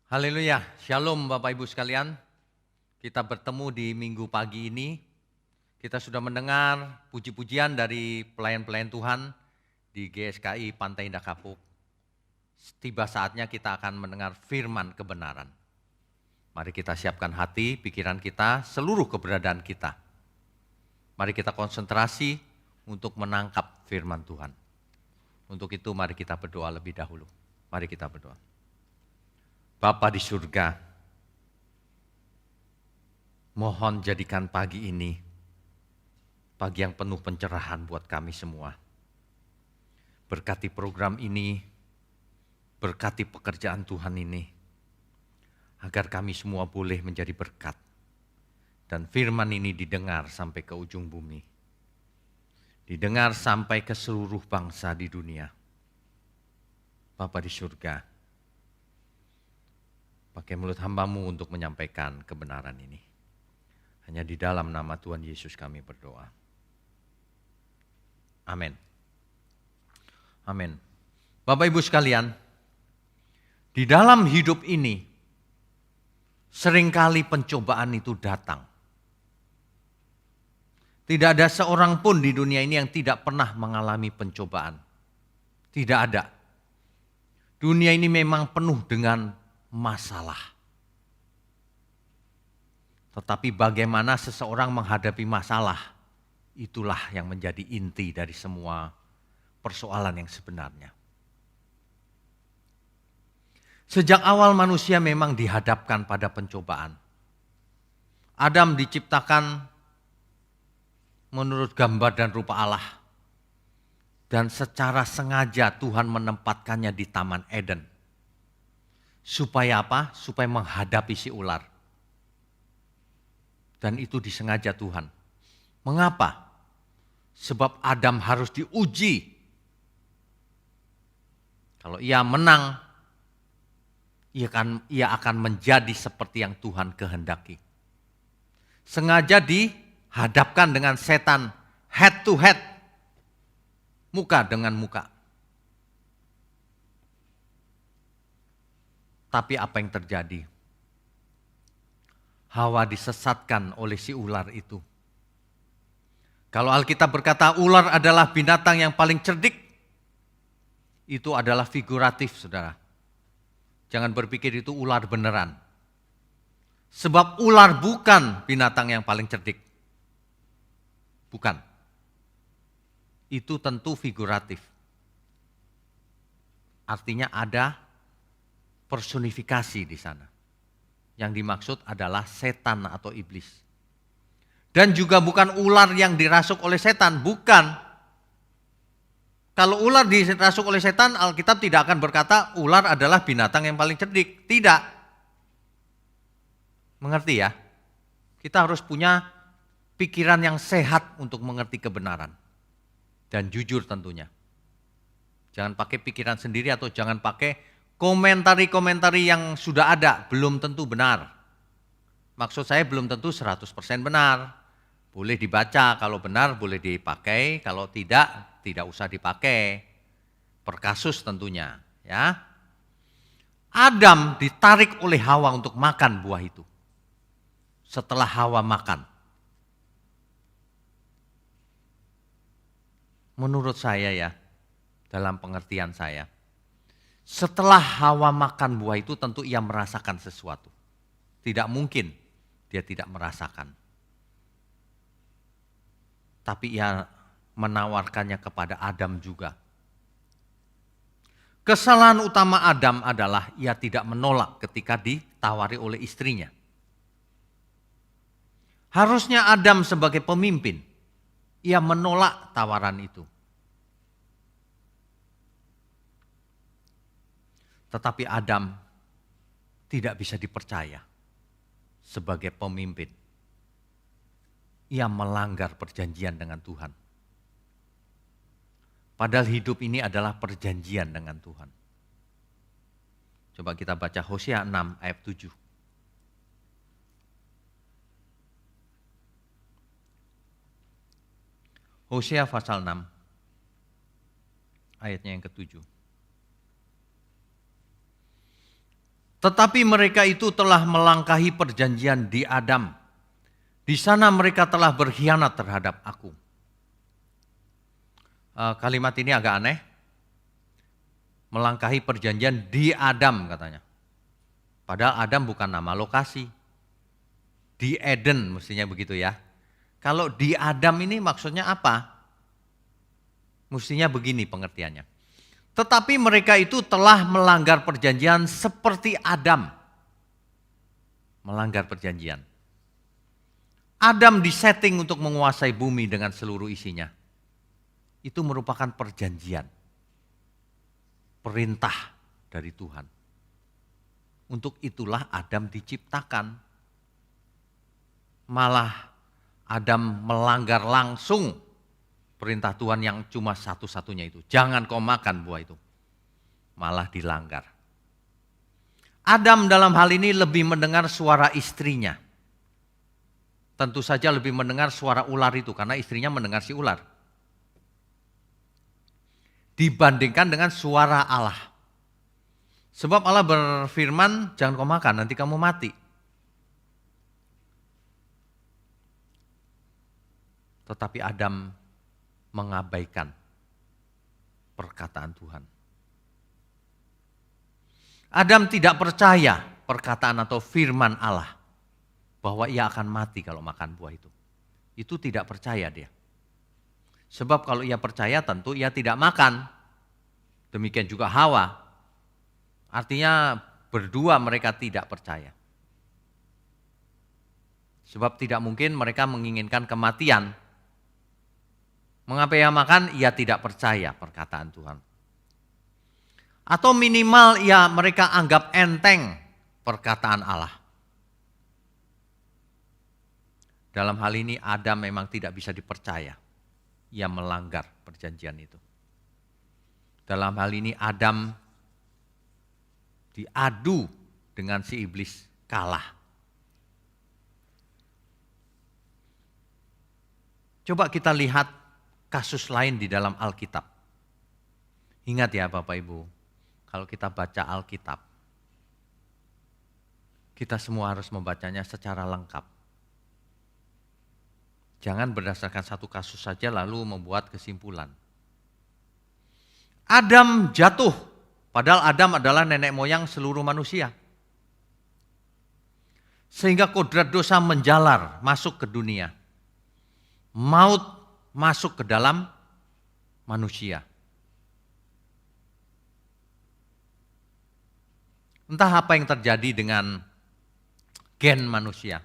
Haleluya, Shalom Bapak Ibu sekalian. Kita bertemu di minggu pagi ini. Kita sudah mendengar puji-pujian dari pelayan-pelayan Tuhan di GSKI Pantai Indah Kapuk. Tiba saatnya kita akan mendengar firman kebenaran. Mari kita siapkan hati, pikiran kita, seluruh keberadaan kita. Mari kita konsentrasi untuk menangkap firman Tuhan. Untuk itu mari kita berdoa lebih dahulu. Mari kita berdoa. Bapa di surga, mohon jadikan pagi ini pagi yang penuh pencerahan buat kami semua. Berkati program ini, berkati pekerjaan Tuhan ini, agar kami semua boleh menjadi berkat. Dan firman ini didengar sampai ke ujung bumi. Didengar sampai ke seluruh bangsa di dunia. Bapa di surga, pakai mulut hamba-Mu untuk menyampaikan kebenaran ini. Hanya di dalam nama Tuhan Yesus kami berdoa. Amin. Amin. Bapak Ibu sekalian, di dalam hidup ini seringkali pencobaan itu datang. Tidak ada seorang pun di dunia ini yang tidak pernah mengalami pencobaan. Tidak ada. Dunia ini memang penuh dengan masalah. Tetapi bagaimana seseorang menghadapi masalah, itulah yang menjadi inti dari semua persoalan yang sebenarnya. Sejak awal manusia memang dihadapkan pada pencobaan. Adam diciptakan menurut gambar dan rupa Allah. Dan secara sengaja Tuhan menempatkannya di Taman Eden. Supaya apa? Supaya menghadapi si ular. Dan itu disengaja Tuhan. Mengapa? Sebab Adam harus diuji. Kalau ia menang, ia akan menjadi seperti yang Tuhan kehendaki. Sengaja dihadapkan dengan setan head to head. Muka dengan muka. Tapi apa yang terjadi? Hawa disesatkan oleh si ular itu. Kalau Alkitab berkata ular adalah binatang yang paling cerdik, itu adalah figuratif, saudara. Jangan berpikir itu ular beneran. Sebab ular bukan binatang yang paling cerdik. Bukan. Itu tentu figuratif. Artinya ada personifikasi di sana. Yang dimaksud adalah setan atau iblis. Dan juga bukan ular yang dirasuk oleh setan, bukan. Kalau ular dirasuk oleh setan, Alkitab tidak akan berkata ular adalah binatang yang paling cerdik. Tidak. Mengerti ya? Kita harus punya pikiran yang sehat untuk mengerti kebenaran. Dan jujur tentunya. Jangan pakai pikiran sendiri atau jangan pakai komentari-komentari yang sudah ada belum tentu benar. Maksud saya belum tentu 100% benar. Boleh dibaca, kalau benar boleh dipakai, kalau tidak, tidak usah dipakai. Per kasus tentunya. Ya. Adam ditarik oleh Hawa untuk makan buah itu. Setelah Hawa makan. Menurut saya ya, dalam pengertian saya, setelah Hawa makan buah itu tentu ia merasakan sesuatu. Tidak mungkin dia tidak merasakan. Tapi ia menawarkannya kepada Adam juga. Kesalahan utama Adam adalah ia tidak menolak ketika ditawari oleh istrinya. Harusnya Adam sebagai pemimpin, ia menolak tawaran itu. Tetapi Adam tidak bisa dipercaya sebagai pemimpin. Ia melanggar perjanjian dengan Tuhan. Padahal hidup ini adalah perjanjian dengan Tuhan. Coba kita baca Hosea 6 ayat 7. Hosea pasal 6 ayatnya yang ke-7. Tetapi mereka itu telah melangkahi perjanjian di Adam. Di sana mereka telah berkhianat terhadap aku. Kalimat ini agak aneh. Melangkahi perjanjian di Adam katanya. Padahal Adam bukan nama lokasi. Di Eden mestinya begitu ya. Kalau di Adam ini maksudnya apa? Mestinya begini pengertiannya. Tetapi mereka itu telah melanggar perjanjian seperti Adam. Melanggar perjanjian. Adam disetting untuk menguasai bumi dengan seluruh isinya. Itu merupakan perjanjian. Perintah dari Tuhan. Untuk itulah Adam diciptakan. Malah Adam melanggar langsung perintah Tuhan yang cuma satu-satunya itu. Jangan kau makan buah itu. Malah dilanggar. Adam dalam hal ini lebih mendengar suara istrinya. Tentu saja lebih mendengar suara ular itu karena istrinya mendengar si ular. Dibandingkan dengan suara Allah. Sebab Allah berfirman, jangan kau makan, nanti kamu mati. Tetapi Adam mengabaikan perkataan Tuhan. Adam tidak percaya perkataan atau firman Allah bahwa ia akan mati kalau makan buah itu. Itu tidak percaya dia. Sebab kalau ia percaya tentu ia tidak makan. Demikian juga Hawa. Artinya berdua mereka tidak percaya. Sebab tidak mungkin mereka menginginkan kematian. Mengapa ia makan? Ia tidak percaya perkataan Tuhan. Atau minimal mereka anggap enteng perkataan Allah. Dalam hal ini Adam memang tidak bisa dipercaya. Ia melanggar perjanjian itu. Dalam hal ini Adam diadu dengan si iblis, kalah. Coba kita lihat kasus lain di dalam Alkitab. Ingat ya Bapak Ibu, kalau kita baca Alkitab, kita semua harus membacanya secara lengkap. Jangan berdasarkan satu kasus saja lalu membuat kesimpulan. Adam jatuh, padahal Adam adalah nenek moyang seluruh manusia. Sehingga kodrat dosa menjalar masuk ke dunia. Maut masuk ke dalam manusia. Entah apa yang terjadi dengan gen manusia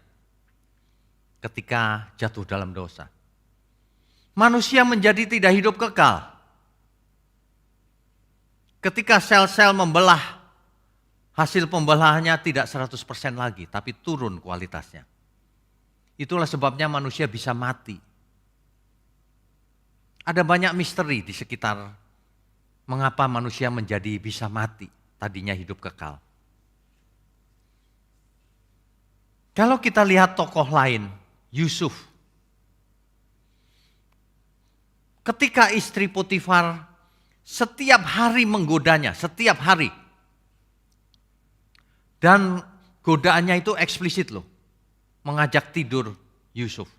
ketika jatuh dalam dosa. Manusia menjadi tidak hidup kekal. Ketika sel-sel membelah, hasil pembelahannya tidak 100% lagi, tapi turun kualitasnya. Itulah sebabnya manusia bisa mati. Ada banyak misteri di sekitar mengapa manusia menjadi bisa mati, tadinya hidup kekal. Kalau kita lihat tokoh lain, Yusuf. Ketika istri Potifar setiap hari menggodanya, setiap hari. Dan godaannya itu eksplisit loh, mengajak tidur Yusuf.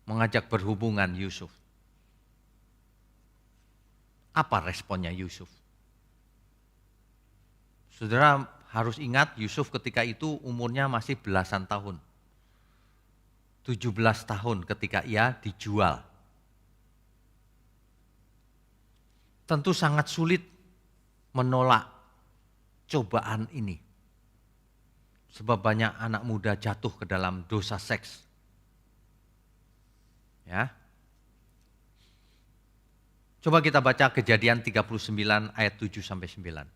Mengajak berhubungan Yusuf. Apa responnya Yusuf? Saudara harus ingat Yusuf ketika itu umurnya masih belasan tahun. 17 tahun ketika ia dijual. Tentu sangat sulit menolak cobaan ini. Sebab banyak anak muda jatuh ke dalam dosa seks. Ya. Coba kita baca Kejadian 39 ayat 7 sampai 9.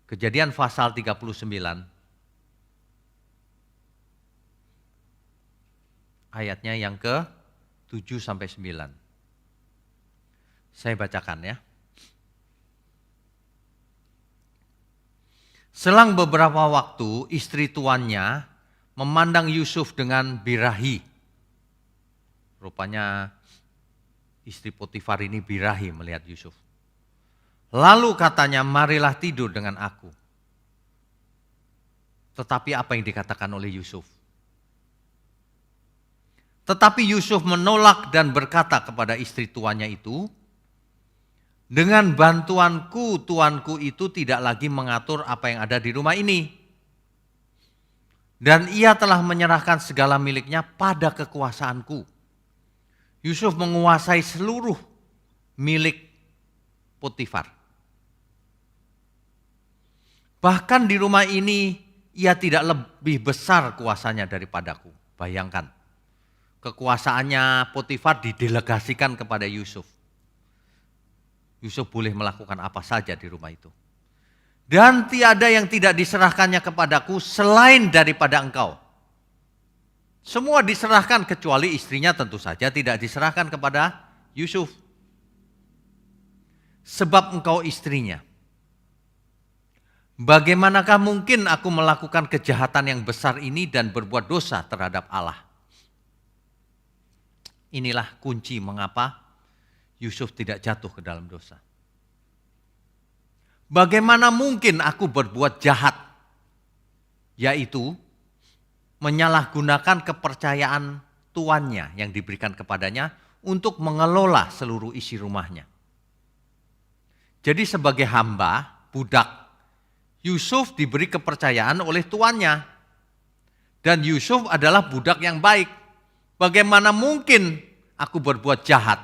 Kejadian pasal 39 ayatnya yang ke 7 sampai 9. Saya bacakan ya. Selang beberapa waktu istri tuannya memandang Yusuf dengan birahi. Rupanya istri Potifar ini birahi melihat Yusuf. Lalu katanya, marilah tidur dengan aku. Tetapi apa yang dikatakan oleh Yusuf? Tetapi Yusuf menolak dan berkata kepada istri tuannya itu, dengan bantuanku, tuanku itu tidak lagi mengatur apa yang ada di rumah ini. Dan ia telah menyerahkan segala miliknya pada kekuasaanku. Yusuf menguasai seluruh milik Potifar. Bahkan di rumah ini ia tidak lebih besar kuasanya daripadaku. Bayangkan, kekuasaannya Potifar didelegasikan kepada Yusuf. Yusuf boleh melakukan apa saja di rumah itu. Dan tiada yang tidak diserahkannya kepadaku selain daripada engkau. Semua diserahkan kecuali istrinya tentu saja tidak diserahkan kepada Yusuf. Sebab engkau istrinya. Bagaimanakah mungkin aku melakukan kejahatan yang besar ini dan berbuat dosa terhadap Allah? Inilah kunci mengapa Yusuf tidak jatuh ke dalam dosa. Bagaimana mungkin aku berbuat jahat? Yaitu menyalahgunakan kepercayaan tuannya yang diberikan kepadanya untuk mengelola seluruh isi rumahnya. Jadi sebagai hamba, budak, Yusuf diberi kepercayaan oleh tuannya. Dan Yusuf adalah budak yang baik. Bagaimana mungkin aku berbuat jahat?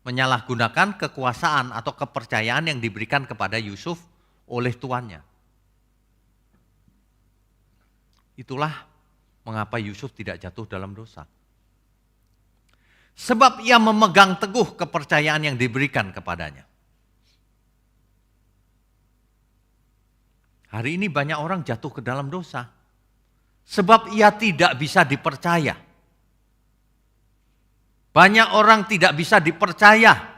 Menyalahgunakan kekuasaan atau kepercayaan yang diberikan kepada Yusuf oleh tuannya. Itulah mengapa Yusuf tidak jatuh dalam dosa. Sebab ia memegang teguh kepercayaan yang diberikan kepadanya. Hari ini banyak orang jatuh ke dalam dosa. Sebab ia tidak bisa dipercaya. Banyak orang tidak bisa dipercaya.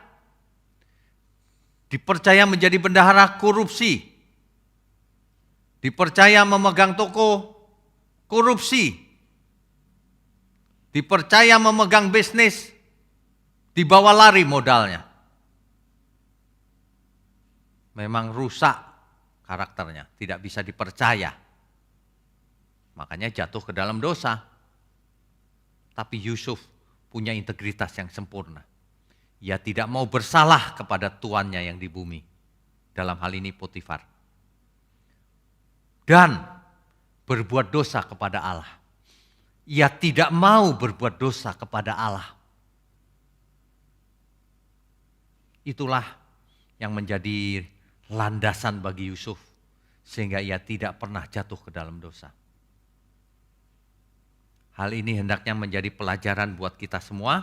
Dipercaya menjadi bendahara korupsi. Dipercaya memegang toko korupsi. Dipercaya memegang bisnis. Dibawa lari modalnya. Memang rusak karakternya, tidak bisa dipercaya. Makanya jatuh ke dalam dosa. Tapi Yusuf punya integritas yang sempurna. Ia tidak mau bersalah kepada tuannya yang di bumi. Dalam hal ini Potifar. Dan berbuat dosa kepada Allah. Ia tidak mau berbuat dosa kepada Allah. Itulah yang menjadi landasan bagi Yusuf sehingga ia tidak pernah jatuh ke dalam dosa. Hal ini hendaknya menjadi pelajaran buat kita semua.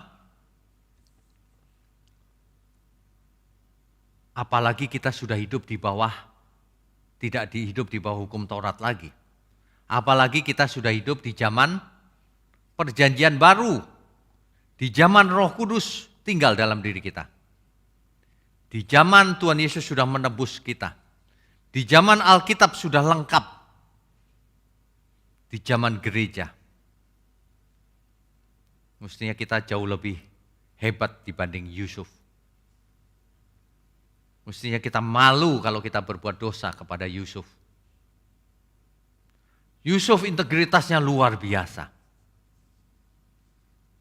Apalagi kita sudah hidup di bawah, tidak hidup di bawah hukum Taurat lagi. Apalagi kita sudah hidup di zaman perjanjian baru, di zaman Roh Kudus tinggal dalam diri kita. Di zaman Tuhan Yesus sudah menebus kita. Di zaman Alkitab sudah lengkap. Di zaman gereja. Mestinya kita jauh lebih hebat dibanding Yusuf. Mestinya kita malu kalau kita berbuat dosa kepada Yusuf. Yusuf integritasnya luar biasa.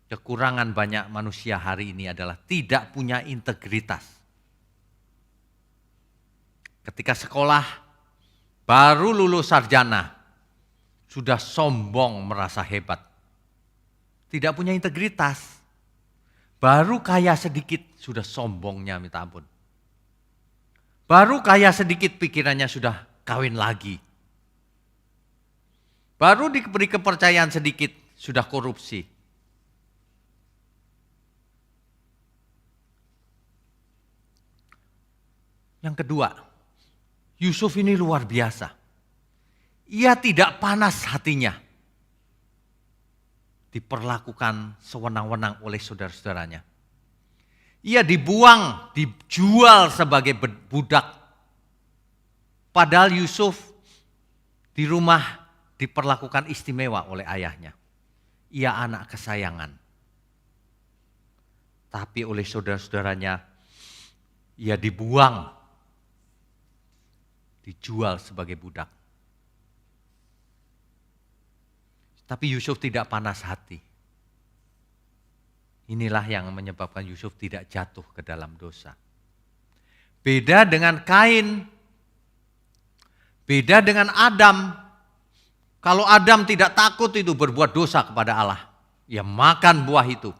Kekurangan banyak manusia hari ini adalah tidak punya integritas. Ketika sekolah, baru lulus sarjana, sudah sombong merasa hebat. Tidak punya integritas. Baru kaya sedikit, sudah sombongnya minta ampun. Baru kaya sedikit pikirannya sudah kawin lagi. Baru diberi kepercayaan sedikit, sudah korupsi. Yang kedua, Yusuf ini luar biasa. Ia tidak panas hatinya. Diperlakukan sewenang-wenang oleh saudara-saudaranya. Ia dibuang, dijual sebagai budak. Padahal Yusuf di rumah diperlakukan istimewa oleh ayahnya. Ia anak kesayangan. Tapi oleh saudara-saudaranya, ia dibuang. Dijual sebagai budak. Tapi Yusuf tidak panas hati. Inilah yang menyebabkan Yusuf tidak jatuh ke dalam dosa. Beda dengan Kain, beda dengan Adam. Kalau Adam tidak takut itu berbuat dosa kepada Allah, ia makan buah itu.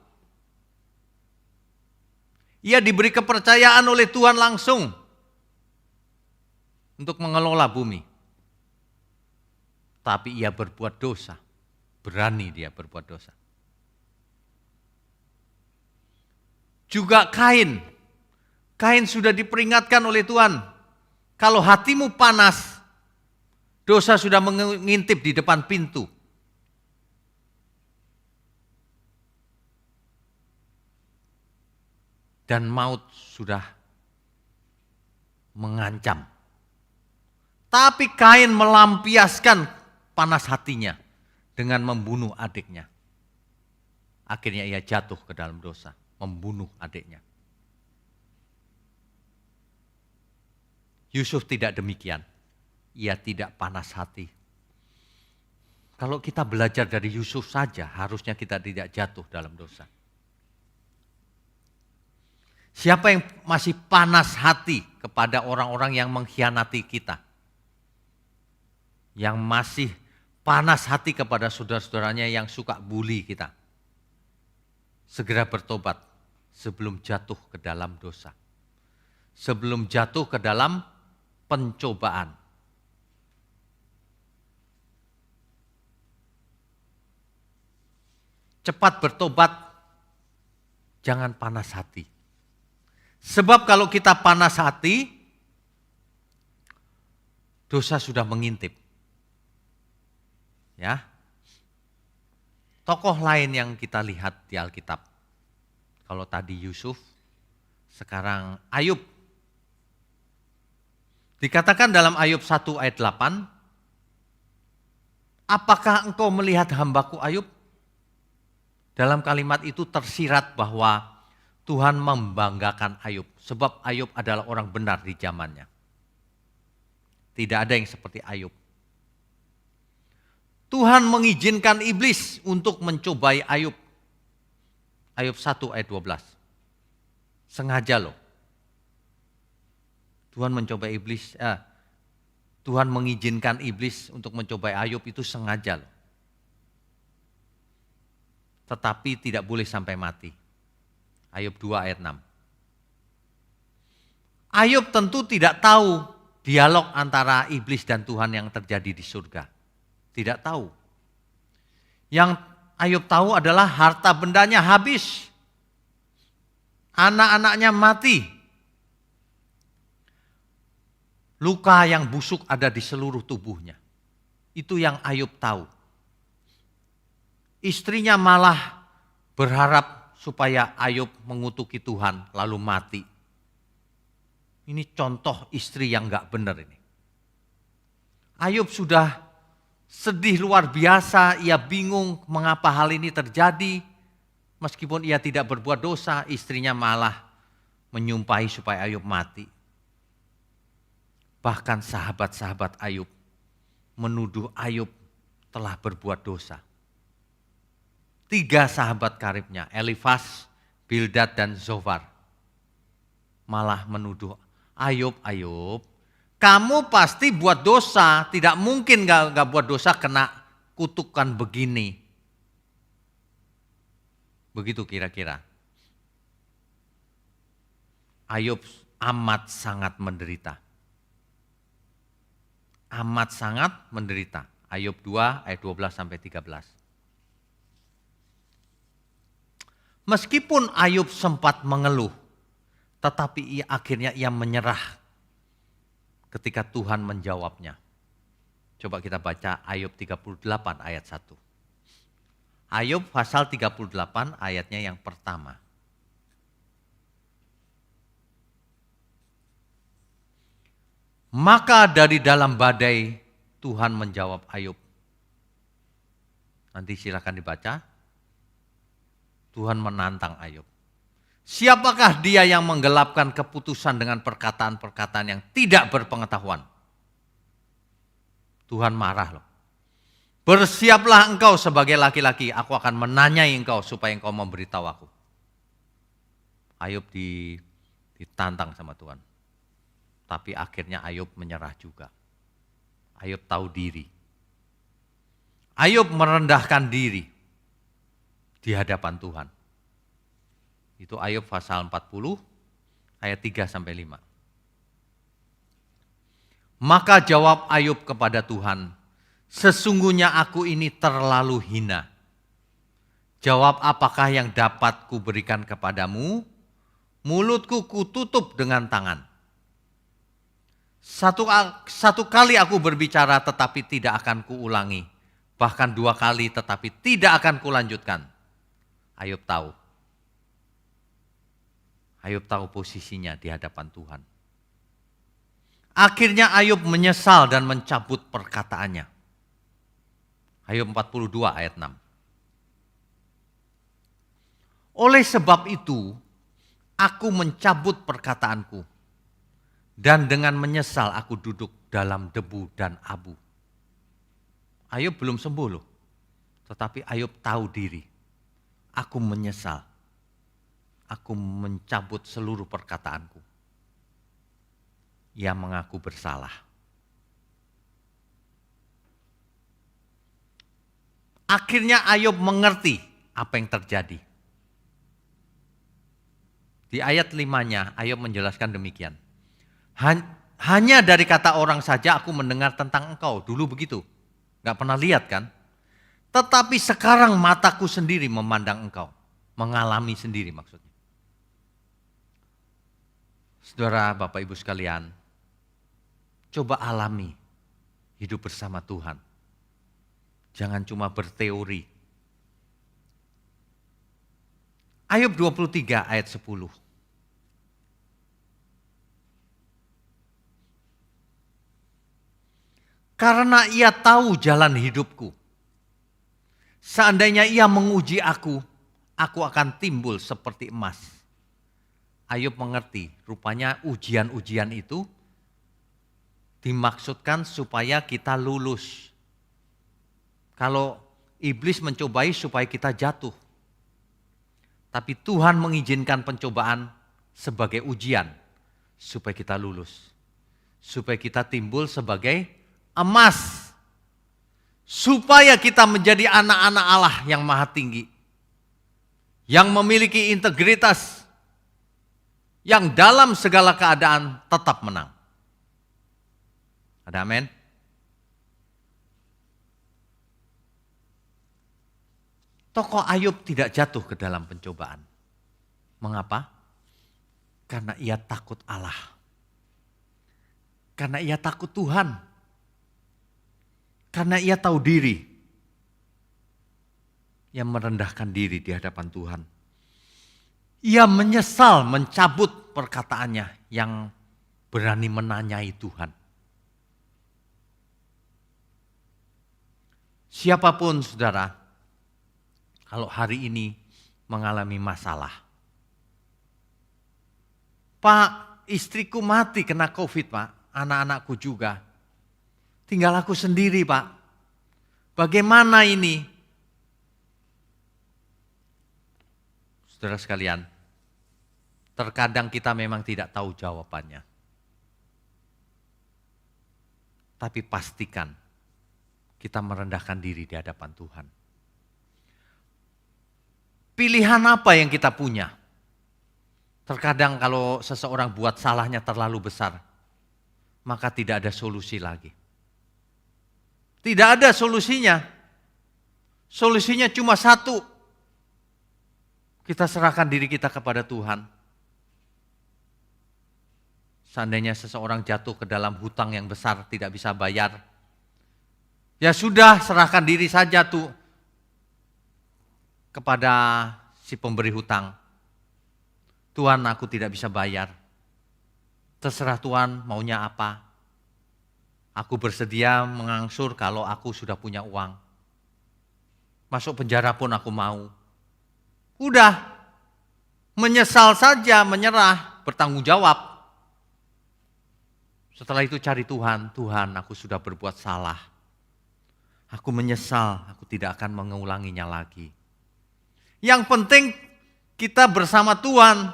Ia diberi kepercayaan oleh Tuhan langsung untuk mengelola bumi. Tapi ia berbuat dosa, berani dia berbuat dosa. Juga Kain. Kain sudah diperingatkan oleh Tuhan. Kalau hatimu panas, dosa sudah mengintip di depan pintu. Dan maut sudah mengancam. Tapi Kain melampiaskan panas hatinya dengan membunuh adiknya. Akhirnya ia jatuh ke dalam dosa, membunuh adiknya. Yusuf tidak demikian. Ia tidak panas hati. Kalau kita belajar dari Yusuf saja, harusnya kita tidak jatuh dalam dosa. Siapa yang masih panas hati kepada orang-orang yang mengkhianati kita? Yang masih panas hati kepada saudara-saudaranya yang suka bully kita? Segera bertobat sebelum jatuh ke dalam dosa. Sebelum jatuh ke dalam pencobaan. Cepat bertobat, jangan panas hati. Sebab kalau kita panas hati, dosa sudah mengintip. Ya. Tokoh lain yang kita lihat di Alkitab. Kalau tadi Yusuf, sekarang Ayub. Dikatakan dalam Ayub 1 ayat 8, apakah engkau melihat hambaku Ayub? Dalam kalimat itu tersirat bahwa Tuhan membanggakan Ayub, sebab Ayub adalah orang benar di zamannya. Tidak ada yang seperti Ayub. Tuhan mengizinkan iblis untuk mencobai Ayub. Ayub 1 ayat 12. Sengaja loh. Tuhan mencobai iblis, Tuhan mengizinkan iblis untuk mencobai Ayub itu sengaja loh. Tetapi tidak boleh sampai mati. Ayub 2 ayat 6. Ayub tentu tidak tahu dialog antara iblis dan Tuhan yang terjadi di surga. Tidak tahu. Yang Ayub tahu adalah harta bendanya habis. Anak-anaknya mati. Luka yang busuk ada di seluruh tubuhnya. Itu yang Ayub tahu. Istrinya malah berharap supaya Ayub mengutuki Tuhan lalu mati. Ini contoh istri yang gak benar ini. Ayub sudah sedih luar biasa, ia bingung mengapa hal ini terjadi. Meskipun ia tidak berbuat dosa, istrinya malah menyumpahi supaya Ayub mati. Bahkan sahabat-sahabat Ayub menuduh Ayub telah berbuat dosa. 3 sahabat karibnya, Elifas, Bildad, dan Zofar, malah menuduh Ayub, kamu pasti buat dosa, tidak mungkin gak buat dosa kena kutukan begini. Begitu kira-kira. Ayub amat sangat menderita. Amat sangat menderita. Ayub 2 ayat 12 sampai 13. Meskipun Ayub sempat mengeluh, tetapi akhirnya ia menyerah ketika Tuhan menjawabnya. Coba kita baca Ayub 38 ayat 1. Ayub pasal 38 ayatnya yang pertama. Maka dari dalam badai Tuhan menjawab Ayub. Nanti silakan dibaca. Tuhan menantang Ayub. Siapakah dia yang menggelapkan keputusan dengan perkataan-perkataan yang tidak berpengetahuan? Tuhan marah loh. Bersiaplah engkau sebagai laki-laki, aku akan menanyai engkau supaya engkau memberitahu aku. Ayub ditantang sama Tuhan. Tapi akhirnya Ayub menyerah juga. Ayub tahu diri. Ayub merendahkan diri di hadapan Tuhan. Itu Ayub pasal 40 ayat 3-5. Maka jawab Ayub kepada Tuhan, sesungguhnya aku ini terlalu hina. Jawab apakah yang dapat kuberikan kepadamu? Mulutku kututup dengan tangan. Satu kali aku berbicara tetapi tidak akan kuulangi. Bahkan 2 kali tetapi tidak akan kulanjutkan. Ayub tahu. Ayub tahu posisinya di hadapan Tuhan. Akhirnya Ayub menyesal dan mencabut perkataannya. Ayub 42 ayat 6. Oleh sebab itu, aku mencabut perkataanku. Dan dengan menyesal aku duduk dalam debu dan abu. Ayub belum sembuh loh. Tetapi Ayub tahu diri. Aku menyesal. Aku mencabut seluruh perkataanku. Ia mengaku bersalah. Akhirnya Ayub mengerti apa yang terjadi. Di ayat 5-nya Ayub menjelaskan demikian. Hanya dari kata orang saja aku mendengar tentang engkau. Dulu begitu. Gak pernah lihat kan. Tetapi sekarang mataku sendiri memandang engkau. Mengalami sendiri maksudnya. Saudara, Bapak Ibu sekalian. Coba alami hidup bersama Tuhan. Jangan cuma berteori. Ayub 23 ayat 10. Karena ia tahu jalan hidupku. Seandainya ia menguji aku akan timbul seperti emas. Ayub mengerti, rupanya ujian-ujian itu dimaksudkan supaya kita lulus. Kalau iblis mencobai supaya kita jatuh. Tapi Tuhan mengizinkan pencobaan sebagai ujian supaya kita lulus. Supaya kita timbul sebagai emas. Supaya kita menjadi anak-anak Allah yang maha tinggi. Yang memiliki integritas. Yang dalam segala keadaan tetap menang. Ada amin? Tokoh Ayub tidak jatuh ke dalam pencobaan. Mengapa? Karena ia takut Allah. Karena ia takut Tuhan. Karena ia tahu diri. Ia merendahkan diri di hadapan Tuhan. Ia menyesal mencabut perkataannya yang berani menanyai Tuhan. Siapapun saudara, kalau hari ini mengalami masalah. Pak, istriku mati kena COVID, Pak. Anak-anakku juga. Tinggal aku sendiri, Pak. Bagaimana ini? Saudara sekalian, terkadang kita memang tidak tahu jawabannya. Tapi pastikan kita merendahkan diri di hadapan Tuhan. Pilihan apa yang kita punya? Terkadang kalau seseorang buat salahnya terlalu besar, maka tidak ada solusi lagi. Tidak ada solusinya. Solusinya cuma satu. Kita serahkan diri kita kepada Tuhan. Seandainya seseorang jatuh ke dalam hutang yang besar, tidak bisa bayar, ya sudah, serahkan diri saja tuh kepada si pemberi hutang. Tuhan, aku tidak bisa bayar. Terserah Tuhan maunya apa. Aku bersedia mengangsur kalau aku sudah punya uang. Masuk penjara pun aku mau. Udah, menyesal saja, menyerah, bertanggung jawab. Setelah itu cari Tuhan, Tuhan aku sudah berbuat salah. Aku menyesal, aku tidak akan mengulanginya lagi. Yang penting kita bersama Tuhan.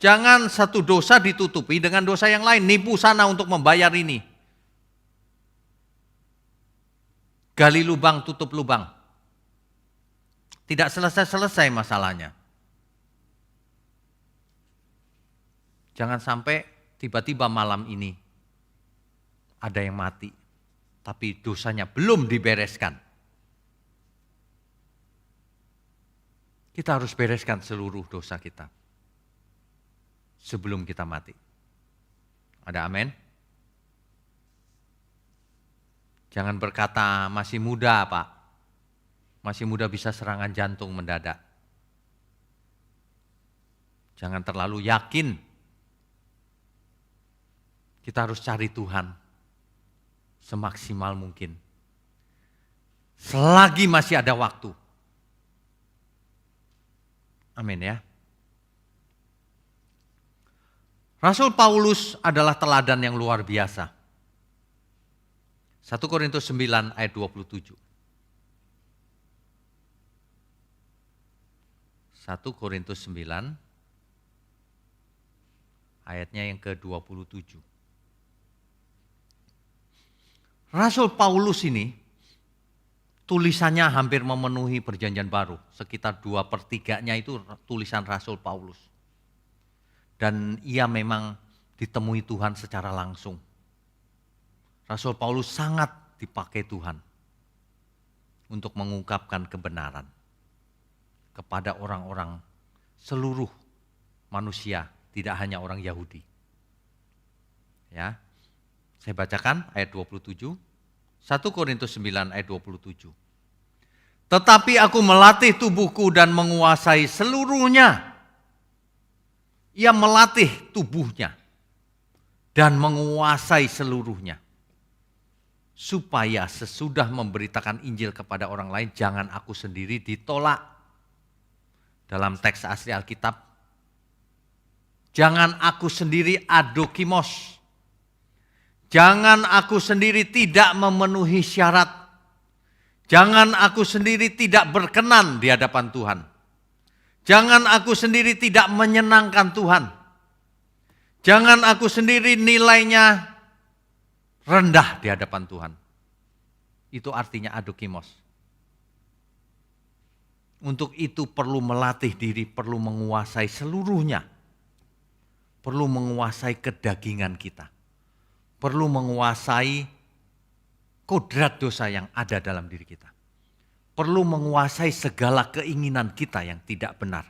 Jangan satu dosa ditutupi dengan dosa yang lain. Nipu sana untuk membayar ini. Gali lubang, tutup lubang. Tidak selesai-selesai masalahnya. Jangan sampai tiba-tiba malam ini ada yang mati, tapi dosanya belum dibereskan. Kita harus bereskan seluruh dosa kita sebelum kita mati. Ada amin? Jangan berkata masih muda Pak, masih muda bisa serangan jantung mendadak. Jangan terlalu yakin. Kita harus cari Tuhan semaksimal mungkin. Selagi masih ada waktu. Amin ya. Rasul Paulus adalah teladan yang luar biasa. 1 Korintus 9 ayat 27. 1 Korintus 9 ayatnya yang ke-27. Rasul Paulus ini tulisannya hampir memenuhi perjanjian baru. Sekitar 2/3-nya itu tulisan Rasul Paulus. Dan ia memang ditemui Tuhan secara langsung. Rasul Paulus sangat dipakai Tuhan untuk mengungkapkan kebenaran kepada orang-orang seluruh manusia, tidak hanya orang Yahudi. Ya. Saya bacakan ayat 27. 1 Korintus 9 ayat 27. Tetapi aku melatih tubuhku dan menguasai seluruhnya. Ia melatih tubuhnya dan menguasai seluruhnya. Supaya sesudah memberitakan Injil kepada orang lain, jangan aku sendiri ditolak. Dalam teks asli Alkitab, jangan aku sendiri adokimos. Jangan aku sendiri tidak memenuhi syarat. Jangan aku sendiri tidak berkenan di hadapan Tuhan. Jangan aku sendiri tidak menyenangkan Tuhan. Jangan aku sendiri nilainya rendah di hadapan Tuhan. Itu artinya adokimos. Untuk itu perlu melatih diri, perlu menguasai seluruhnya. Perlu menguasai kedagingan kita. Perlu menguasai kodrat dosa yang ada dalam diri kita. Perlu menguasai segala keinginan kita yang tidak benar.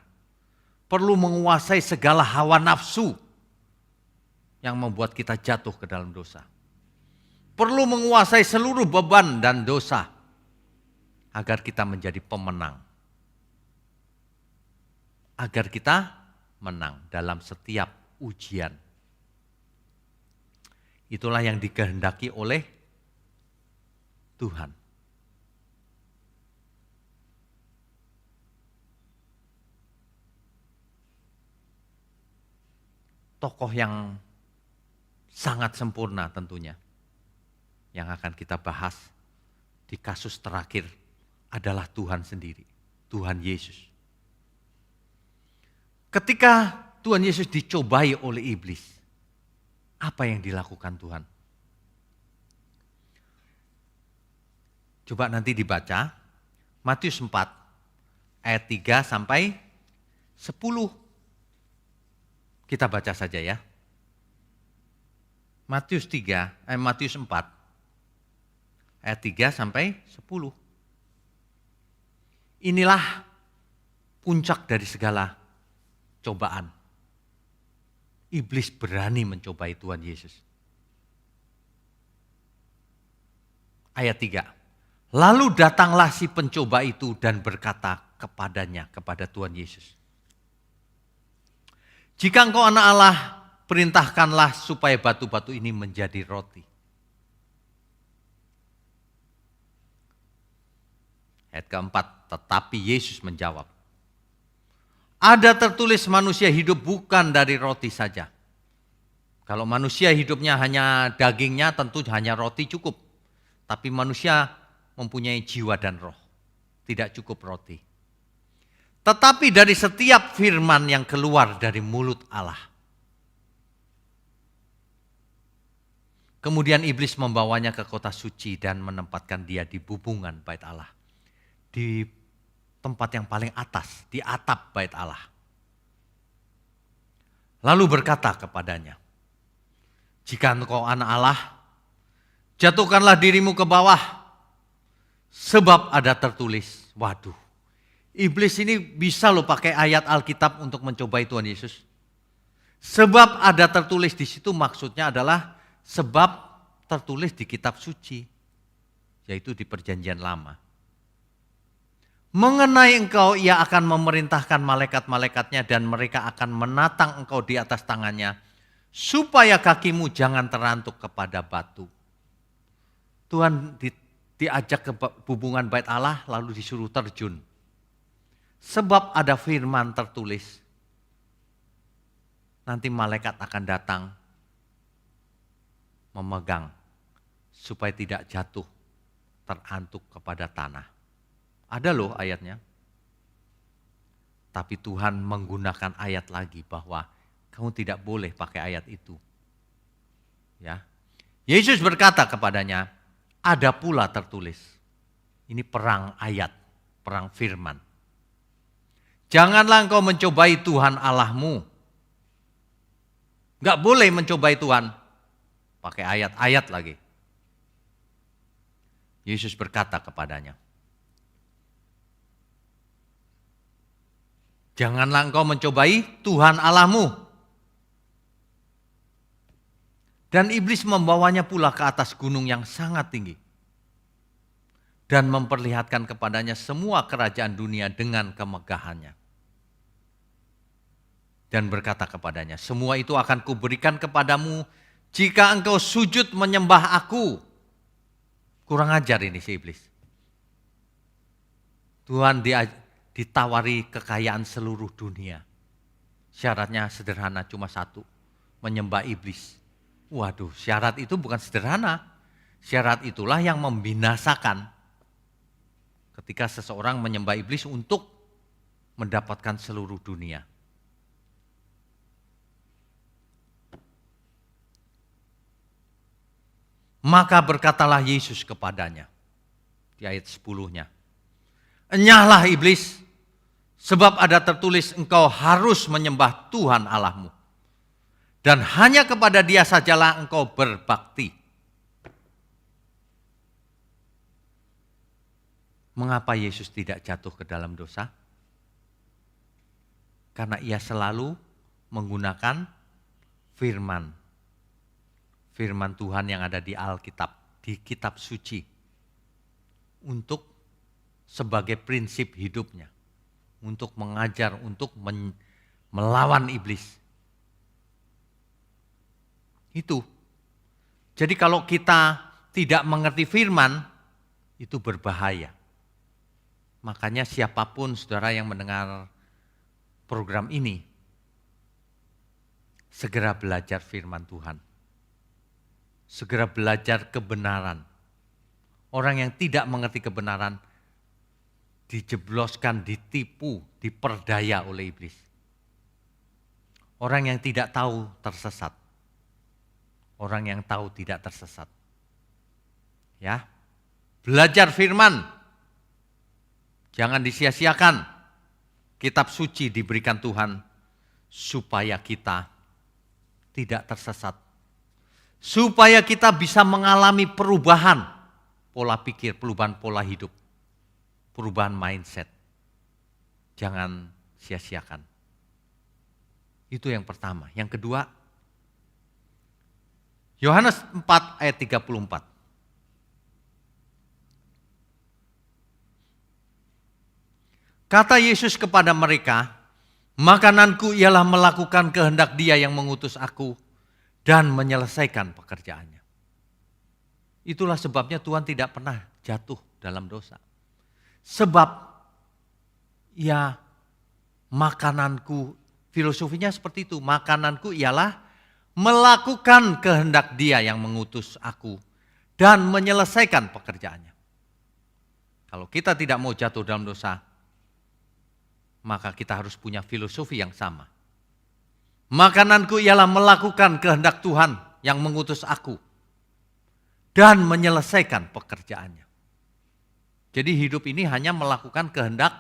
Perlu menguasai segala hawa nafsu yang membuat kita jatuh ke dalam dosa. Perlu menguasai seluruh beban dan dosa agar kita menjadi pemenang. Agar kita menang dalam setiap ujian. Itulah yang dikehendaki oleh Tuhan. Tokoh yang sangat sempurna tentunya yang akan kita bahas di kasus terakhir adalah Tuhan sendiri, Tuhan Yesus. Ketika Tuhan Yesus dicobai oleh iblis, apa yang dilakukan Tuhan? Coba nanti dibaca Matius 4 ayat 3 sampai 10. Kita baca saja ya. Matius 4 ayat 3 sampai 10. Inilah puncak dari segala cobaan. Iblis berani mencobai Tuhan Yesus. Ayat 3. Lalu datanglah si pencoba itu dan berkata kepadanya, kepada Tuhan Yesus. Jika engkau anak Allah, perintahkanlah supaya batu-batu ini menjadi roti. Ayat keempat, tetapi Yesus menjawab, ada tertulis manusia hidup bukan dari roti saja. Kalau manusia hidupnya hanya dagingnya tentu hanya roti cukup. Tapi manusia mempunyai jiwa dan roh. Tidak cukup roti. Tetapi dari setiap firman yang keluar dari mulut Allah. Kemudian iblis membawanya ke kota suci dan menempatkan dia di bubungan bait Allah. Di tempat yang paling atas, di atap bait Allah. Lalu berkata kepadanya, jika engkau anak Allah, jatuhkanlah dirimu ke bawah, sebab ada tertulis. Waduh, iblis ini bisa loh pakai ayat Alkitab untuk mencobai Tuhan Yesus. Sebab ada tertulis di situ maksudnya adalah sebab tertulis di kitab suci, yaitu di perjanjian lama. Mengenai engkau, ia akan memerintahkan malaikat-malaikatnya dan mereka akan menatang engkau di atas tangannya, supaya kakimu jangan terantuk kepada batu. Tuhan diajak ke bubungan bait Allah lalu disuruh terjun. Sebab ada firman tertulis, nanti malaikat akan datang memegang supaya tidak jatuh terantuk kepada tanah. Ada loh ayatnya. Tapi Tuhan menggunakan ayat lagi bahwa kamu tidak boleh pakai ayat itu. Ya. Yesus berkata kepadanya, ada pula tertulis. Ini perang ayat, perang firman. Janganlah engkau mencobai Tuhan Allahmu. Enggak boleh mencobai Tuhan. Pakai ayat-ayat lagi. Yesus berkata kepadanya, janganlah engkau mencobai Tuhan Allahmu. Dan iblis membawanya pula ke atas gunung yang sangat tinggi. Dan memperlihatkan kepadanya semua kerajaan dunia dengan kemegahannya. Dan berkata kepadanya, semua itu akan kuberikan kepadamu jika engkau sujud menyembah aku. Kurang ajar ini si iblis. Tuhan ditawari kekayaan seluruh dunia. Syaratnya sederhana, cuma satu, menyembah iblis. Waduh, syarat itu bukan sederhana. Syarat itulah yang membinasakan ketika seseorang menyembah iblis untuk mendapatkan seluruh dunia. Maka berkatalah Yesus kepadanya, di ayat 10-nya, enyahlah iblis, sebab ada tertulis engkau harus menyembah Tuhan Allahmu. Dan hanya kepada Dia sajalah engkau berbakti. Mengapa Yesus tidak jatuh ke dalam dosa? Karena Ia selalu menggunakan firman Tuhan yang ada di Alkitab, di kitab suci, untuk sebagai prinsip hidupnya, untuk mengajar, untuk melawan iblis. Itu. Jadi kalau kita tidak mengerti firman, itu berbahaya. Makanya siapapun saudara yang mendengar program ini, segera belajar firman Tuhan. Segera belajar kebenaran. Orang yang tidak mengerti kebenaran, dijebloskan, ditipu, diperdaya oleh iblis. Orang yang tidak tahu tersesat. Orang yang tahu tidak tersesat. Ya. Belajar firman. Jangan disia-siakan. Kitab suci diberikan Tuhan supaya kita tidak tersesat. Supaya kita bisa mengalami perubahan pola pikir, perubahan pola hidup, perubahan mindset. Jangan sia-siakan. Itu yang pertama. Yang kedua, Yohanes 4 ayat 34. Kata Yesus kepada mereka, makananku ialah melakukan kehendak Dia yang mengutus aku dan menyelesaikan pekerjaannya. Itulah sebabnya Tuhan tidak pernah jatuh dalam dosa. Sebab ya makananku, filosofinya seperti itu. Makananku ialah melakukan kehendak Dia yang mengutus aku dan menyelesaikan pekerjaannya. Kalau kita tidak mau jatuh dalam dosa, maka kita harus punya filosofi yang sama. Makananku ialah melakukan kehendak Tuhan yang mengutus aku dan menyelesaikan pekerjaannya. Jadi hidup ini hanya melakukan kehendak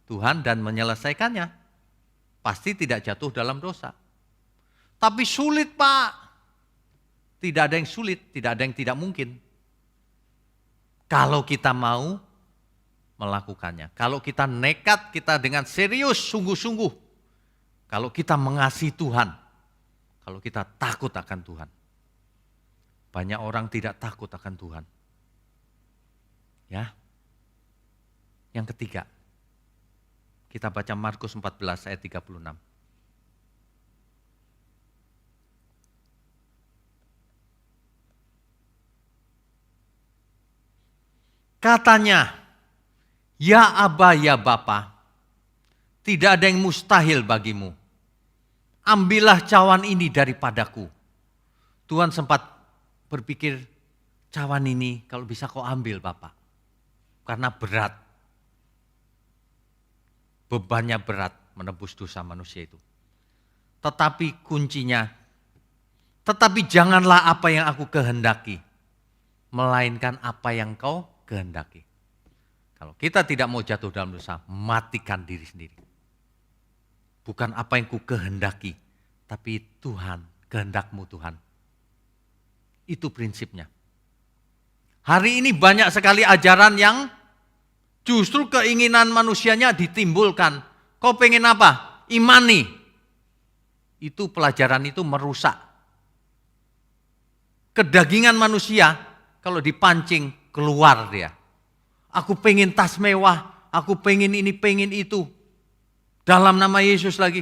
Tuhan dan menyelesaikannya. Pasti tidak jatuh dalam dosa. Tapi sulit, Pak. Tidak ada yang sulit, tidak ada yang tidak mungkin. Kalau kita mau melakukannya. Kalau kita nekat, kita dengan serius, sungguh-sungguh. Kalau kita mengasihi Tuhan, kalau kita takut akan Tuhan. Banyak orang tidak takut akan Tuhan. Ya. Yang ketiga, kita baca Markus 14 ayat 36. Katanya, ya Aba, ya Bapa, tidak ada yang mustahil bagimu. Ambillah cawan ini daripadaku. Tuhan sempat berpikir, cawan ini kalau bisa kau ambil Bapak. Karena berat. Bebannya berat menebus dosa manusia itu. Tetapi kuncinya, tetapi janganlah apa yang aku kehendaki, melainkan apa yang kau kehendaki. Kalau kita tidak mau jatuh dalam dosa, matikan diri sendiri. Bukan apa yang ku kehendaki, tapi Tuhan, kehendakmu Tuhan. Itu prinsipnya. Hari ini banyak sekali ajaran yang justru keinginan manusianya ditimbulkan. Kau pengen apa? Imani. Itu pelajaran itu merusak. Kedagingan manusia kalau dipancing keluar dia. Aku pengen tas mewah, aku pengen ini, pengen itu. Dalam nama Yesus lagi.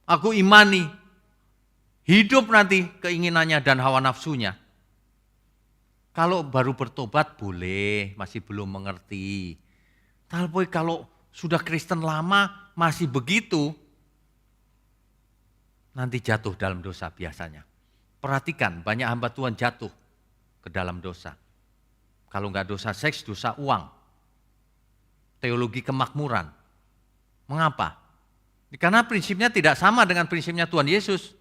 Aku imani. Hidup nanti keinginannya dan hawa nafsunya. Kalau baru bertobat boleh, masih belum mengerti. Tapi kalau sudah Kristen lama masih begitu, nanti jatuh dalam dosa biasanya. Perhatikan, banyak hamba Tuhan jatuh ke dalam dosa. Kalau enggak dosa seks, dosa uang. Teologi kemakmuran. Mengapa? Karena prinsipnya tidak sama dengan prinsipnya Tuhan Yesus.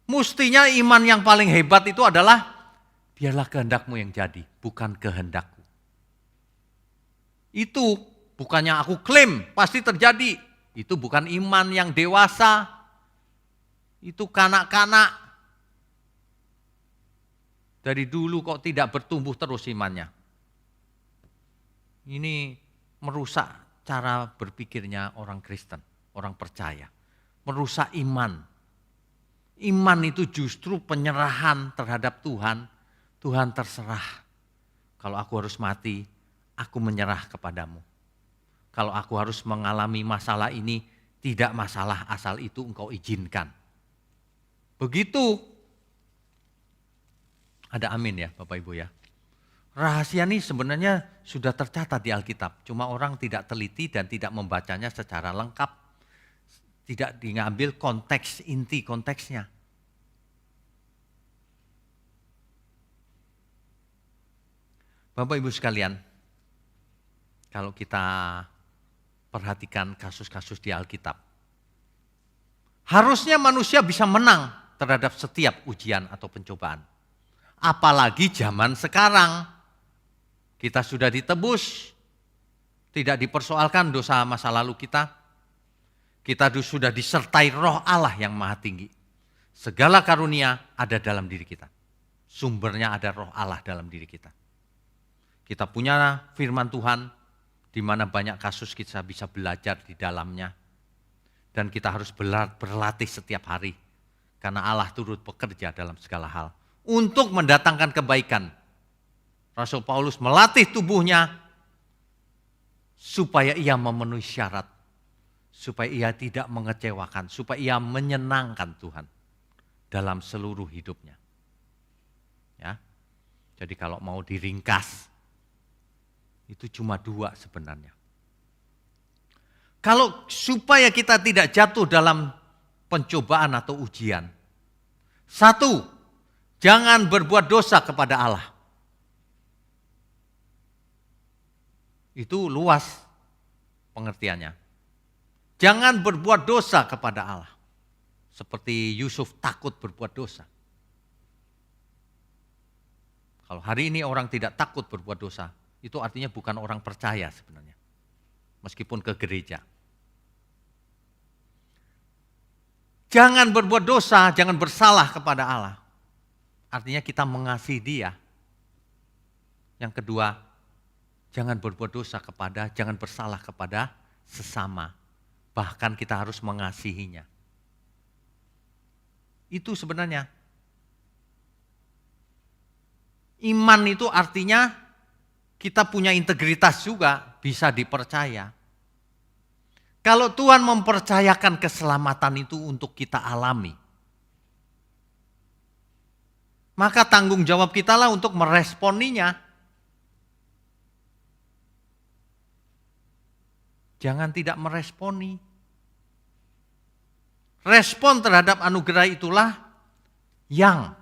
Mestinya iman yang paling hebat itu adalah biarlah kehendakmu yang jadi, bukan kehendakku. Itu bukannya aku klaim pasti terjadi. Itu bukan iman yang dewasa. Itu kanak-kanak. Dari dulu kok tidak bertumbuh terus imannya. Ini merusak cara berpikirnya orang Kristen, orang percaya. Merusak iman. Iman itu justru penyerahan terhadap Tuhan. Tuhan terserah. Kalau aku harus mati, aku menyerah kepadamu. Kalau aku harus mengalami masalah ini, tidak masalah asal itu engkau izinkan. Begitu. Ada amin ya Bapak Ibu ya. Rahasia ini sebenarnya sudah tercatat di Alkitab. Cuma orang tidak teliti dan tidak membacanya secara lengkap. Tidak diambil konteks inti konteksnya. Bapak Ibu sekalian, kalau kita perhatikan kasus-kasus di Alkitab, harusnya manusia bisa menang terhadap setiap ujian atau pencobaan. Apalagi zaman sekarang, kita sudah ditebus, tidak dipersoalkan dosa masa lalu kita. Kita sudah disertai roh Allah yang maha tinggi. Segala karunia ada dalam diri kita. Sumbernya ada roh Allah dalam diri kita. Kita punya firman Tuhan, di mana banyak kasus kita bisa belajar di dalamnya. Dan kita harus berlatih setiap hari. Karena Allah turut bekerja dalam segala hal. Untuk mendatangkan kebaikan. Rasul Paulus melatih tubuhnya supaya ia memenuhi syarat. Supaya ia tidak mengecewakan. Supaya ia menyenangkan Tuhan dalam seluruh hidupnya. Ya. Jadi kalau mau diringkas, itu cuma dua sebenarnya. Kalau supaya kita tidak jatuh dalam pencobaan atau ujian. Satu, jangan berbuat dosa kepada Allah. Itu luas pengertiannya. Jangan berbuat dosa kepada Allah. Seperti Yusuf takut berbuat dosa. Kalau hari ini orang tidak takut berbuat dosa, itu artinya bukan orang percaya sebenarnya. Meskipun ke gereja. Jangan berbuat dosa, jangan bersalah kepada Allah. Artinya kita mengasihi Dia. Yang kedua, jangan berbuat dosa jangan bersalah kepada sesama. Bahkan kita harus mengasihinya. Itu sebenarnya. Iman itu artinya kita punya integritas juga, bisa dipercaya. Kalau Tuhan mempercayakan keselamatan itu untuk kita alami, maka tanggung jawab kita lah untuk meresponinya. Jangan tidak meresponi. Respon terhadap anugerah itulah yang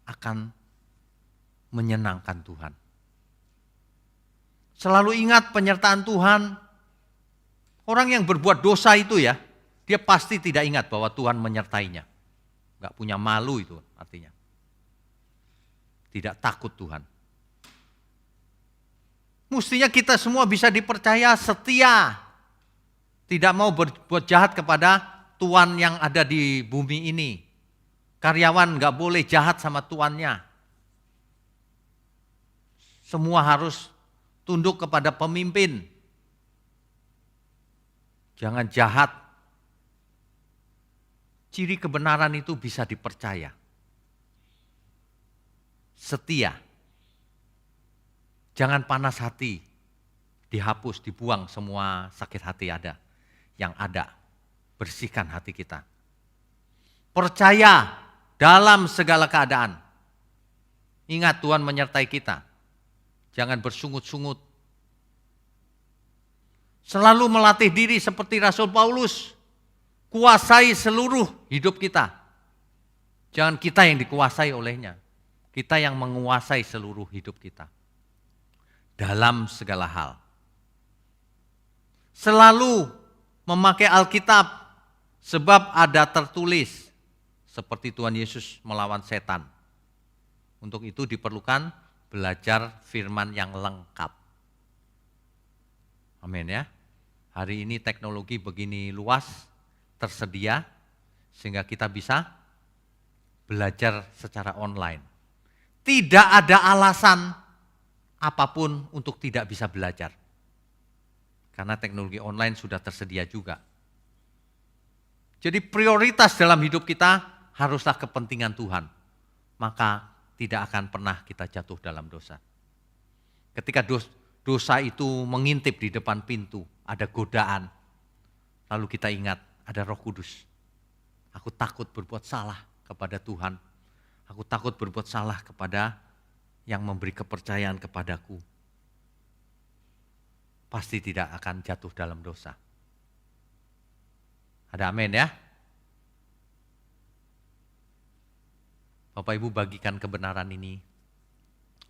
akan menyenangkan Tuhan. Selalu ingat penyertaan Tuhan. Orang yang berbuat dosa itu ya, dia pasti tidak ingat bahwa Tuhan menyertainya. Enggak punya malu itu artinya. Tidak takut Tuhan. Mestinya kita semua bisa dipercaya setia. Tidak mau berbuat jahat kepada tuan yang ada di bumi ini. Karyawan enggak boleh jahat sama tuannya. Semua harus tunduk kepada pemimpin. Jangan jahat. Ciri kebenaran itu bisa dipercaya. Setia. Jangan panas hati. Dihapus, dibuang semua sakit hati yang ada. Bersihkan hati kita. Percaya dalam segala keadaan. Ingat Tuhan menyertai kita. Jangan bersungut-sungut. Selalu melatih diri seperti Rasul Paulus. Kuasai seluruh hidup kita. Jangan kita yang dikuasai olehnya. Kita yang menguasai seluruh hidup kita. Dalam segala hal. Selalu memakai Alkitab. Sebab ada tertulis. Seperti Tuhan Yesus melawan setan. Untuk itu diperlukan belajar firman yang lengkap. Amin ya. Hari ini teknologi begini luas, tersedia, sehingga kita bisa belajar secara online. Tidak ada alasan apapun untuk tidak bisa belajar. Karena teknologi online sudah tersedia juga. Jadi prioritas dalam hidup kita haruslah kepentingan Tuhan. Maka tidak akan pernah kita jatuh dalam dosa. Ketika dosa itu mengintip di depan pintu, ada godaan. Lalu kita ingat, ada Roh Kudus. Aku takut berbuat salah kepada Tuhan. Aku takut berbuat salah kepada yang memberi kepercayaan kepadaku. Pasti tidak akan jatuh dalam dosa. Ada amin ya? Bapak Ibu bagikan kebenaran ini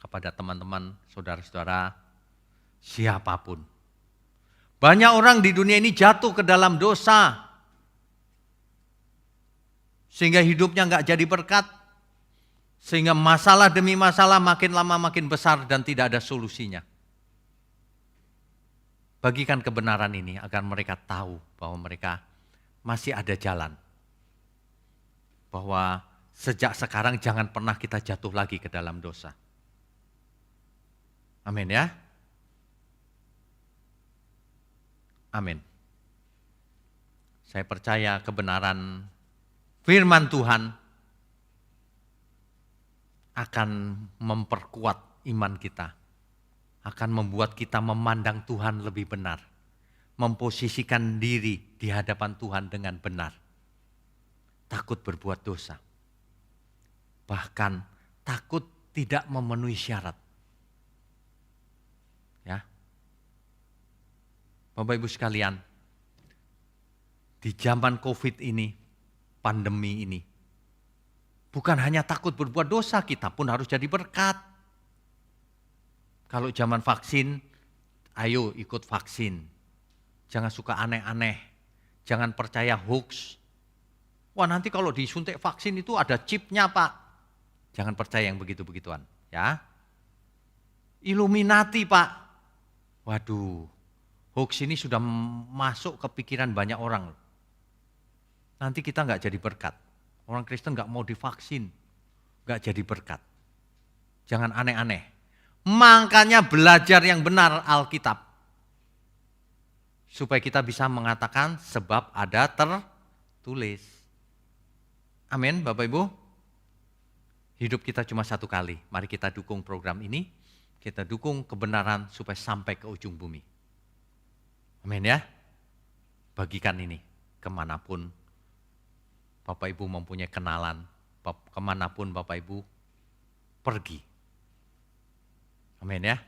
kepada teman-teman, saudara-saudara, siapapun. Banyak orang di dunia ini jatuh ke dalam dosa. Sehingga hidupnya enggak jadi berkat. Sehingga masalah demi masalah makin lama makin besar dan tidak ada solusinya. Bagikan kebenaran ini agar mereka tahu bahwa mereka masih ada jalan. Bahwa sejak sekarang jangan pernah kita jatuh lagi ke dalam dosa. Amin ya. Amin. Saya percaya kebenaran firman Tuhan akan memperkuat iman kita. Akan membuat kita memandang Tuhan lebih benar. Memposisikan diri di hadapan Tuhan dengan benar. Takut berbuat dosa. Bahkan takut tidak memenuhi syarat. Ya. Bapak Ibu sekalian, di zaman Covid ini, pandemi ini, bukan hanya takut berbuat dosa, kita pun harus jadi berkat. Kalau zaman vaksin, Ayo ikut vaksin. Jangan suka aneh-aneh. Jangan percaya hoax. Wah, nanti kalau disuntik vaksin itu ada chipnya, Pak. Jangan percaya yang begitu-begituan, ya. Illuminati, Pak. Waduh, hoax ini sudah masuk ke pikiran banyak orang. Nanti kita nggak jadi berkat. Orang Kristen nggak mau divaksin, nggak jadi berkat. Jangan aneh-aneh. Makanya belajar yang benar Alkitab. Supaya kita bisa mengatakan sebab ada tertulis. Amin, Bapak Ibu. Hidup kita cuma satu kali. Mari kita dukung program ini. Kita dukung kebenaran supaya sampai ke ujung bumi. Amin ya. Bagikan ini kemanapun Bapak Ibu mempunyai kenalan. Kemanapun Bapak Ibu pergi. Amin ya.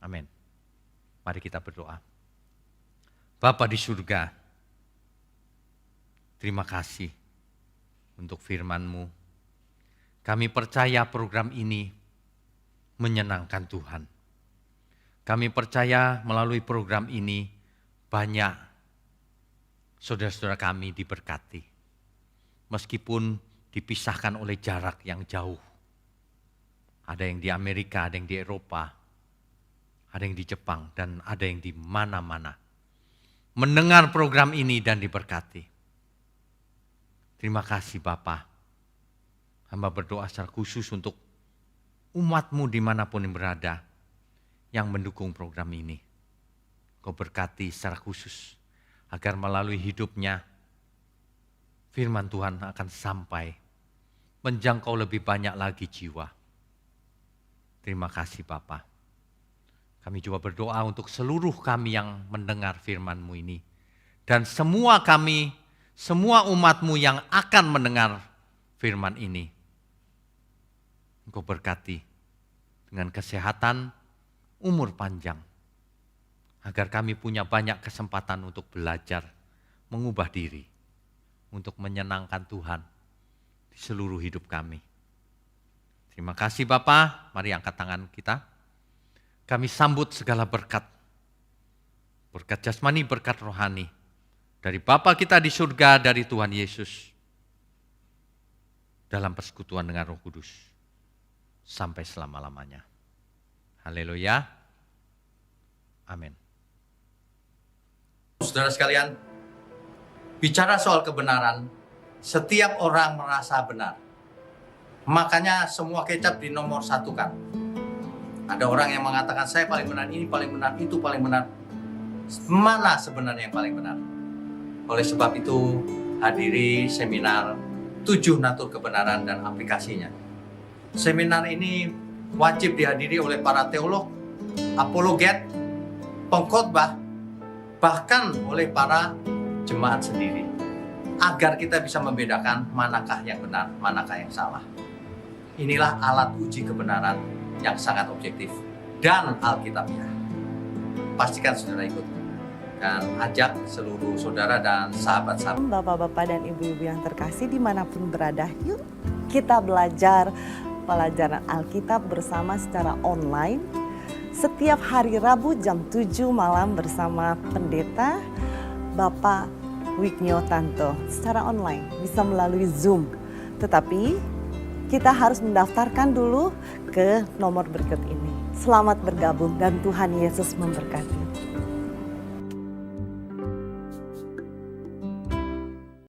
Amin. Mari kita berdoa. Bapa di surga, terima kasih untuk firman-Mu. Kami percaya program ini menyenangkan Tuhan. Kami percaya melalui program ini banyak saudara-saudara kami diberkati. Meskipun dipisahkan oleh jarak yang jauh. Ada yang di Amerika, ada yang di Eropa, ada yang di Jepang, dan ada yang di mana-mana. Mendengar program ini dan diberkati. Terima kasih Bapa. Hamba berdoa secara khusus untuk umat-Mu dimanapun yang berada, yang mendukung program ini. Kau berkati secara khusus, agar melalui hidupnya, firman Tuhan akan sampai, menjangkau lebih banyak lagi jiwa. Terima kasih Bapa. Kami juga berdoa untuk seluruh kami yang mendengar firman-Mu ini. Dan semua kami, semua umat-Mu yang akan mendengar firman ini. Engkau berkati dengan kesehatan, umur panjang. Agar kami punya banyak kesempatan untuk belajar, mengubah diri. Untuk menyenangkan Tuhan di seluruh hidup kami. Terima kasih Bapa, mari angkat tangan kita. Kami sambut segala berkat. Berkat jasmani, berkat rohani. Dari Bapa kita di surga, dari Tuhan Yesus. Dalam persekutuan dengan Roh Kudus. Sampai selama-lamanya. Haleluya. Amin. Saudara sekalian, bicara soal kebenaran, setiap orang merasa benar. Makanya semua kecap dinomor satukan. Ada orang yang mengatakan saya paling benar, ini paling benar, itu paling benar. Mana sebenarnya yang paling benar? Oleh sebab itu hadiri seminar 7 natur kebenaran dan aplikasinya. Seminar ini wajib dihadiri oleh para teolog, apologet, pengkhotbah, bahkan oleh para jemaat sendiri. Agar kita bisa membedakan manakah yang benar, manakah yang salah. Inilah alat uji kebenaran yang sangat objektif dan Alkitabnya. Pastikan saudara ikut dan ajak seluruh saudara dan sahabat-sahabat. Bapak-bapak dan ibu-ibu yang terkasih dimanapun berada, yuk kita belajar pelajaran Alkitab bersama secara online. Setiap hari Rabu jam 7 malam bersama pendeta Bapak Wignio Tanto secara online, bisa melalui Zoom. Tetapi kita harus mendaftarkan dulu ke nomor berikut ini. Selamat bergabung dan Tuhan Yesus memberkati.